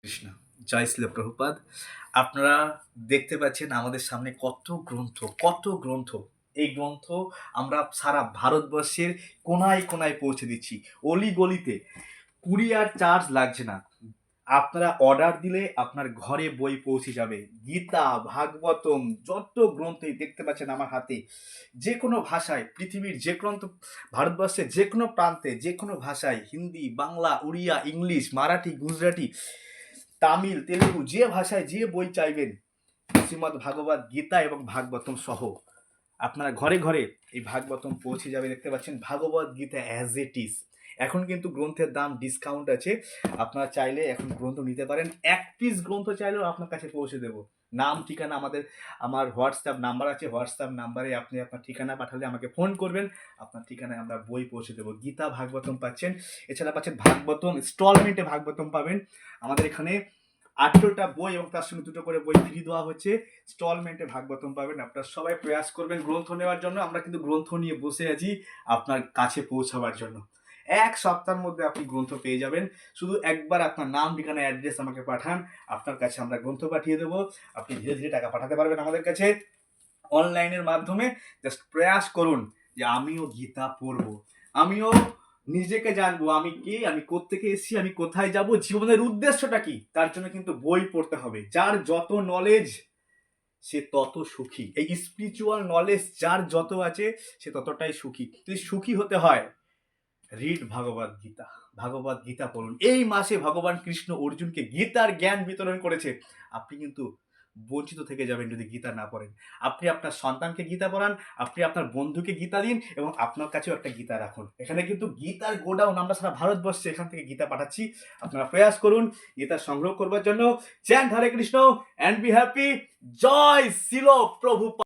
কৃষ্ণ। জয় শ্রীল প্রভুপাদ। আপনারা দেখতে পাচ্ছেন আমাদের সামনে কত গ্রন্থ। এই গ্রন্থ আমরা সারা ভারতবর্ষের কোনায় কোনায় পৌঁছে দিচ্ছি, অলি-গলিতে। কুরিয়ার চার্জ লাগছে না। আপনারা অর্ডার দিলে আপনার ঘরে বই পৌঁছে যাবে। গীতা, ভাগবতম যত গ্রন্থই দেখতে পাচ্ছেন আমার হাতে, যে কোনো ভাষায়, পৃথিবীর যে কোনো ভারতবর্ষের যে কোনো প্রান্তে, যে কোনো ভাষায়, হিন্দি, বাংলা, উড়িয়া, ইংলিশ, মারাঠি, গুজরাটি, তামিল, তেলেগু, যে ভাষায় যে বই চাইবেন, শ্রীমদ্ ভাগবত গীতা এবং ভাগবতম সহ আপনারা ঘরে ঘরে এই ভাগবতম পৌঁছে যাবে। দেখতে পাচ্ছেন ভাগবত গীতা অ্যাজ ইট ইজ। এখন কিন্তু গ্রন্থের দাম ডিসকাউন্ট আছে, আপনারা চাইলে এখন গ্রন্থ নিতে পারেন। এক পিস গ্রন্থ চাইলেও আপনার কাছে পৌঁছে দেবো। নাম ঠিকানা আমার হোয়াটসঅ্যাপ নাম্বার আছে, হোয়াটসঅ্যাপ নাম্বারে আপনি আপনার ঠিকানা পাঠালে আমাকে ফোন করবেন, আপনার ঠিকানায় আমরা বই পৌঁছে দেবো। গীতা ভাগবতম পাচ্ছেন, এছাড়া পাচ্ছেন ভাগবতম ইনস্টলমেন্টে ভাগবতম পাবেন। আমাদের এখানে 18টা বই এবং তার সঙ্গে 2টো করে বই ফ্রি দেওয়া হচ্ছে। ইনস্টলমেন্টে ভাগবতম পাবেন। আপনারা সবাই প্রয়াস করবেন গ্রন্থ নেওয়ার জন্য। আমরা কিন্তু গ্রন্থ নিয়ে বসে আছি আপনার কাছে পৌঁছাবার জন্য। এক সপ্তাহের মধ্যে আপনি গ্রন্থ পেয়ে যাবেন। শুধু একবার আপনার নাম, ঠিকানা, অ্যাড্রেস আমাকে পাঠান, আপনার কাছে আমরা গ্রন্থ পাঠিয়ে দেবো। আপনি ধীরে ধীরে টাকা পাঠাতে পারবেন আমাদের কাছে অনলাইনের মাধ্যমে। জাস্ট প্রয়াস করুন যে আমিও গীতা পড়বো, আমিও নিজেকে জানবো, আমি কে, আমি কোত্থেকে এসেছি, আমি কোথায় যাব, জীবনের উদ্দেশ্যটা কি। তার জন্য কিন্তু বই পড়তে হবে। যার যত নলেজ সে তত সুখী। এই স্পিরিচুয়াল নলেজ যার যত আছে সে ততটাই সুখী। যদি সুখী হতে হয়, রিড ভাগবত গীতা। ভাগবত গীতা পড়ুন। এই মাসে ভগবান কৃষ্ণ অর্জুনকে গীতার জ্ঞান বিতরণ করেছে। আপনি কিন্তু বঞ্চিত থেকে যাবেন যদি গীতা না পড়েন। আপনি আপনার সন্তানকে গীতা পড়ান, আপনি আপনার বন্ধুকে গীতা দিন এবং আপনার কাছেও একটা গীতা রাখুন। এখানে কিন্তু গীতার গোডাউন, আমরা সারা ভারতবর্ষে এখান থেকে গীতা পাঠাচ্ছি। আপনারা প্রয়াস করুন গীতা সংগ্রহ করবার জন্য। Chant Hare Krishna and be happy. জয় শিল প্রভু।